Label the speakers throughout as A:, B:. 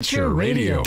A: Kaieteur Radio.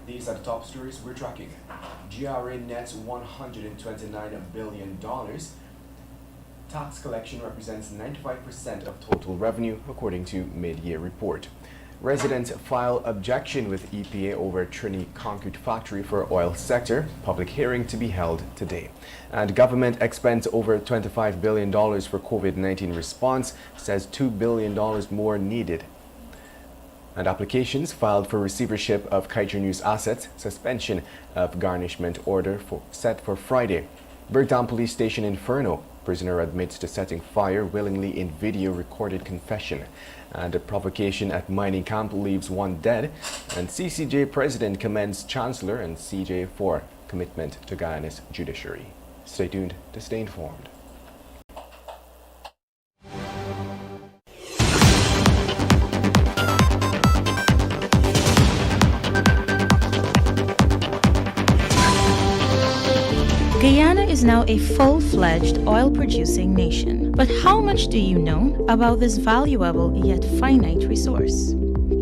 B: These are the top stories we're tracking. GRA nets $129 billion. Tax collection represents 95% of total revenue, according to mid-year report. Residents file objection with EPA over Trini concrete factory for oil sector. Public hearing to be held today. And government expends over $25 billion for COVID-19 response, says $2 billion more needed. And applications filed for receivership of Kaieteur News assets, suspension of garnishment order set for Friday. Bergtown Police Station Inferno, prisoner admits to setting fire willingly in video recorded confession. And a provocation at mining camp leaves one dead. And CCJ President commends Chancellor and CJ for commitment to Guyana's judiciary. Stay tuned to stay informed.
C: Guyana is now a full-fledged oil-producing nation. But how much do you know about this valuable yet finite resource?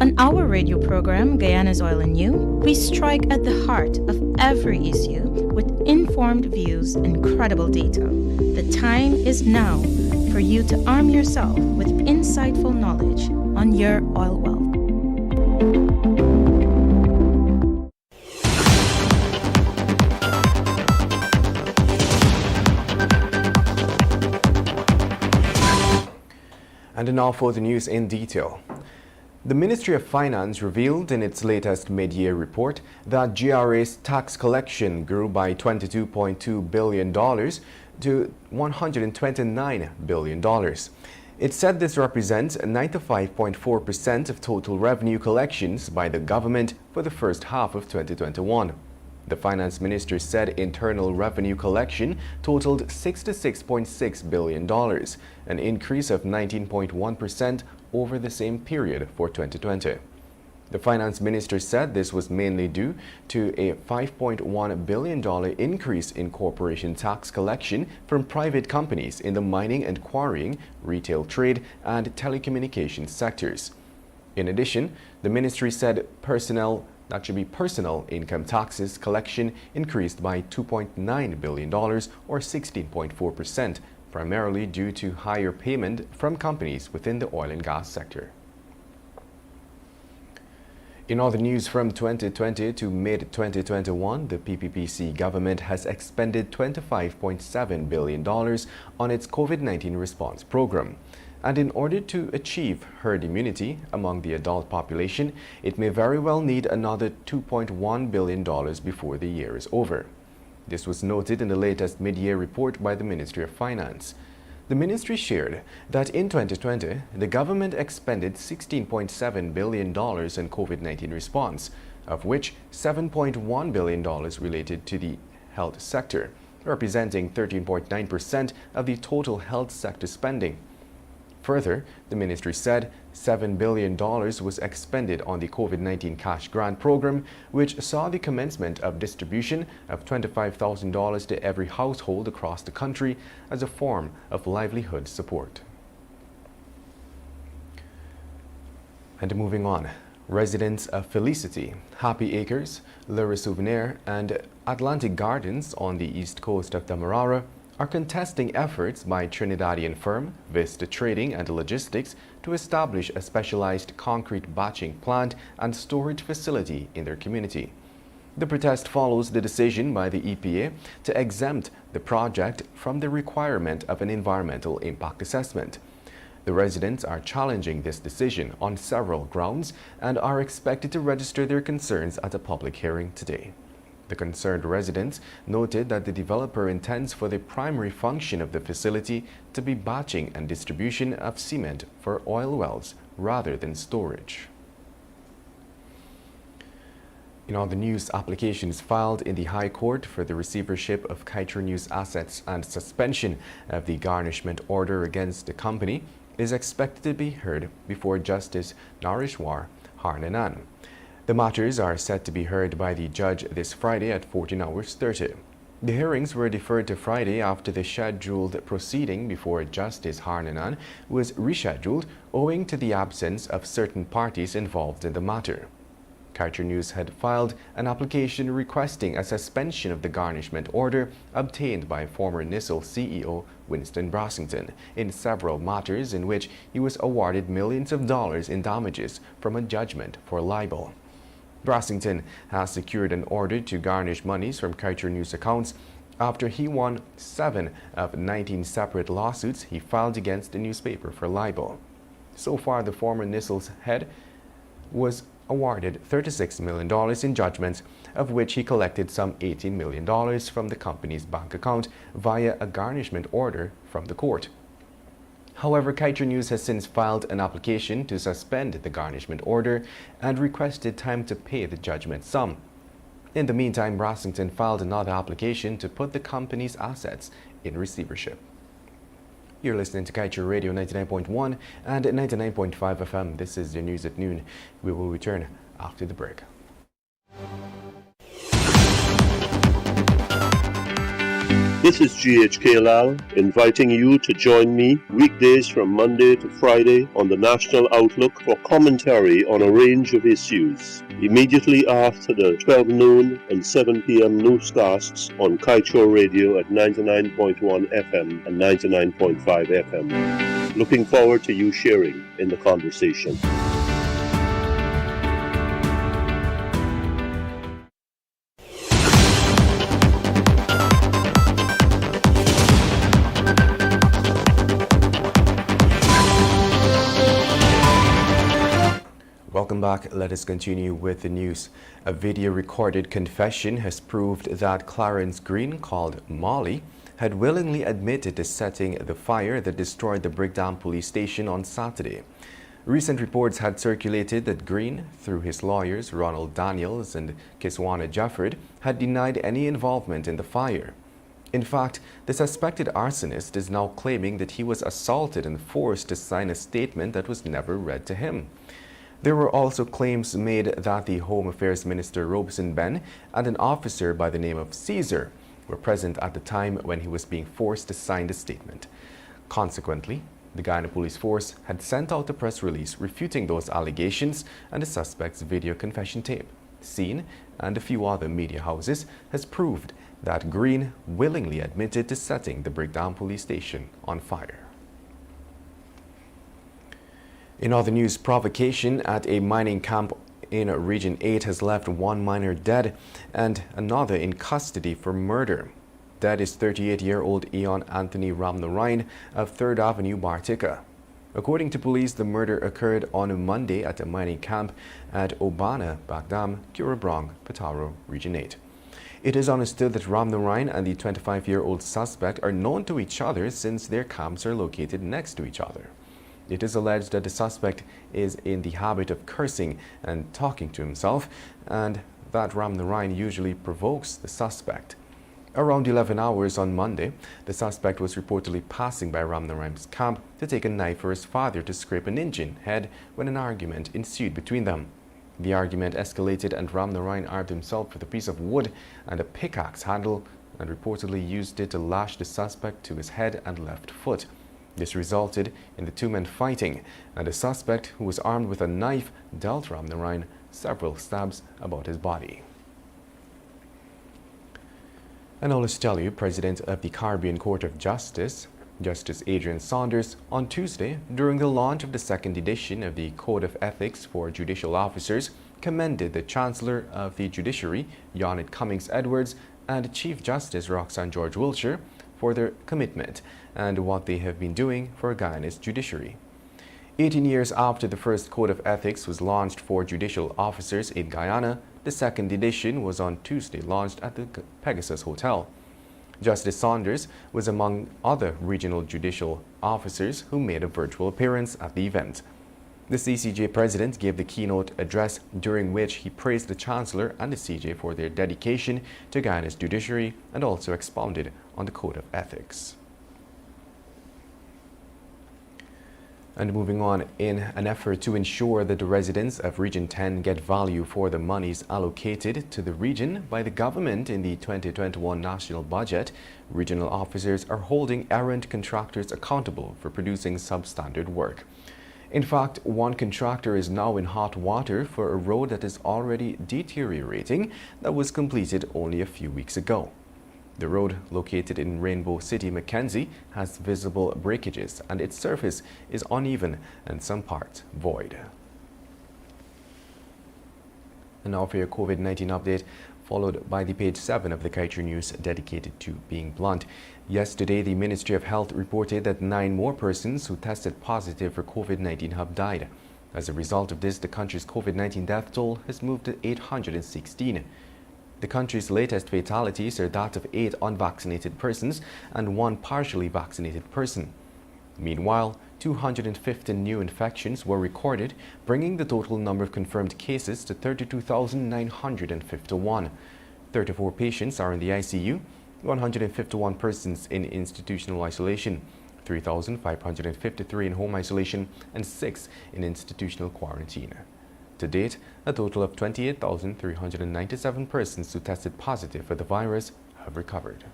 C: On our radio program, Guyana's Oil and You, we strike at the heart of every issue with informed views and credible data. The time is now for you to arm yourself with insightful knowledge on your oil wealth.
B: And now for the news in detail. The Ministry of Finance revealed in its latest mid-year report that GRA's tax collection grew by $22.2 billion to $129 billion. It said this represents 95.4% of total revenue collections by the government for the first half of 2021. The finance minister said internal revenue collection totaled $66.6 billion, an increase of 19.1% over the same period for 2020. The finance minister said this was mainly due to a $5.1 billion increase in corporation tax collection from private companies in the mining and quarrying, retail trade, and telecommunications sectors. In addition, the ministry said personal income taxes collection increased by $2.9 billion or 16.4%, primarily due to higher payment from companies within the oil and gas sector. In other news, from 2020 to mid-2021, the PPPC government has expended $25.7 billion on its COVID-19 response program. And in order to achieve herd immunity among the adult population, it may very well need another $2.1 billion before the year is over. This was noted in the latest mid-year report by the Ministry of Finance. The ministry shared that in 2020, the government expended $16.7 billion in COVID-19 response, of which $7.1 billion related to the health sector, representing 13.9% of the total health sector spending. Further, the ministry said $7 billion was expended on the COVID-19 cash grant program, which saw the commencement of distribution of $25,000 to every household across the country as a form of livelihood support. And moving on, residents of Felicity, Happy Acres, Le Souvenir, and Atlantic Gardens on the east coast of Demerara are contesting efforts by Trinidadian firm Vista Trading and Logistics to establish a specialized concrete batching plant and storage facility in their community. The protest follows the decision by the EPA to exempt the project from the requirement of an environmental impact assessment. The residents are challenging this decision on several grounds and are expected to register their concerns at a public hearing today. The concerned residents noted that the developer intends for the primary function of the facility to be batching and distribution of cement for oil wells rather than storage. In other news, applications filed in the High Court for the receivership of Kaieteur News assets and suspension of the garnishment order against the company is expected to be heard before Justice Nareshwar Harnanan. The matters are set to be heard by the judge this Friday at 14:30. The hearings were deferred to Friday after the scheduled proceeding before Justice Harnanan was rescheduled owing to the absence of certain parties involved in the matter. Kaieteur News had filed an application requesting a suspension of the garnishment order obtained by former NISL CEO Winston Brassington in several matters in which he was awarded millions of dollars in damages from a judgment for libel. Brassington has secured an order to garnish monies from Kaieteur News accounts after he won 7 of 19 separate lawsuits he filed against the newspaper for libel. So far, the former NISL's head was awarded $36 million in judgments, of which he collected some $18 million from the company's bank account via a garnishment order from the court. However, Kaieteur News has since filed an application to suspend the garnishment order and requested time to pay the judgment sum. In the meantime, Brassington filed another application to put the company's assets in receivership. You're listening to Kaieteur Radio 99.1 and 99.5 FM. This is the news at noon. We will return after the break.
A: This is GHK Lal inviting you to join me weekdays from Monday to Friday on the National Outlook for commentary on a range of issues. Immediately after the 12 noon and 7 p.m. newscasts on Kaieteur Radio at 99.1 FM and 99.5 FM. Looking forward to you sharing in the conversation.
B: Welcome back. Let us continue with the news. A video recorded confession has proved that Clarence Green, called Molly, had willingly admitted to setting the fire that destroyed the Brickdam police station on Saturday. Recent reports had circulated that Green, through his lawyers Ronald Daniels and Kiswana Jefford, had denied any involvement in the fire. In fact, the suspected arsonist is now claiming that he was assaulted and forced to sign a statement that was never read to him. There were also claims made that the Home Affairs Minister Robeson Ben and an officer by the name of Caesar were present at the time when he was being forced to sign the statement. Consequently, the Guyana Police Force had sent out a press release refuting those allegations, and the suspect's video confession tape, seen and a few other media houses, has proved that Green willingly admitted to setting the Brickdam police station on fire. In other news, provocation at a mining camp in Region 8 has left one miner dead and another in custody for murder. Dead is 38-year-old Eon Anthony Ramnarain of 3rd Avenue, Bartica. According to police, the murder occurred on Monday at a mining camp at Obana, Bagdam, Curabrong, Pataro, Region 8. It is understood that Ramnarain and the 25-year-old suspect are known to each other since their camps are located next to each other. It is alleged that the suspect is in the habit of cursing and talking to himself, and that Ramnarain usually provokes the suspect. Around 11 hours on Monday, the suspect was reportedly passing by Ramnarain's camp to take a knife for his father to scrape an Indian head when an argument ensued between them. The argument escalated and Ramnarain armed himself with a piece of wood and a pickaxe handle and reportedly used it to lash the suspect to his head and left foot. This resulted in the two men fighting, and the suspect, who was armed with a knife, dealt Ramnarain several stabs about his body. And I'll just tell you, President of the Caribbean Court of Justice, Justice Adrian Saunders, on Tuesday, during the launch of the second edition of the Code of Ethics for Judicial Officers, commended the Chancellor of the Judiciary, Yonit Cummings Edwards, and Chief Justice Roxanne George Wiltshire for their commitment and what they have been doing for Guyana's judiciary. 18 years after the first Code of Ethics was launched for judicial officers in Guyana, the second edition was on Tuesday launched at the Pegasus Hotel. Justice Saunders was among other regional judicial officers who made a virtual appearance at the event. The CCJ president gave the keynote address, during which he praised the Chancellor and the CJ for their dedication to Guyana's judiciary and also expounded on the Code of Ethics. And moving on, in an effort to ensure that the residents of Region 10 get value for the monies allocated to the region by the government in the 2021 national budget, regional officers are holding errant contractors accountable for producing substandard work. In fact, one contractor is now in hot water for a road that is already deteriorating that was completed only a few weeks ago. The road, located in Rainbow City, Mackenzie, has visible breakages and its surface is uneven and some parts void. And now for your COVID-19 update, followed by the page 7 of the Kaieteur News dedicated to being blunt. Yesterday, the Ministry of Health reported that 9 more persons who tested positive for COVID-19 have died. As a result of this, the country's COVID-19 death toll has moved to 816. The country's latest fatalities are that of 8 unvaccinated persons and 1 partially vaccinated person. Meanwhile, 215 new infections were recorded, bringing the total number of confirmed cases to 32,951. 34 patients are in the ICU, 151 persons in institutional isolation, 3,553 in home isolation, and 6 in institutional quarantine. To date, a total of 28,397 persons who tested positive for the virus have recovered.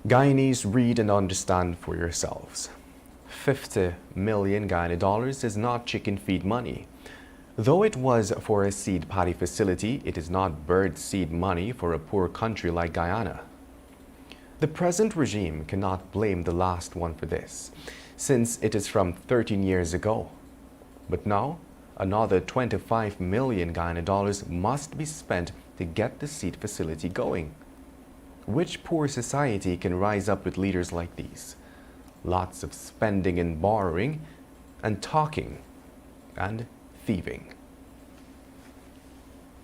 B: Guyanese, read and understand for yourselves. 50 million Guyana dollars is not chicken feed money. Though it was for a seed paddy facility, it is not bird seed money for a poor country like Guyana. The present regime cannot blame the last one for this, since it is from 13 years ago. But now, another 25 million Guyana dollars must be spent to get the seed facility going. Which poor society can rise up with leaders like these? Lots of spending and borrowing, and talking, and thieving.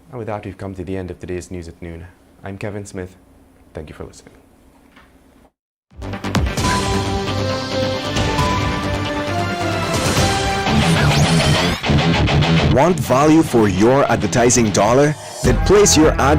B: And with that, we've come to the end of today's News at Noon. I'm Kevin Smith. Thank you for listening.
D: Want value for your advertising dollar? Then place your ads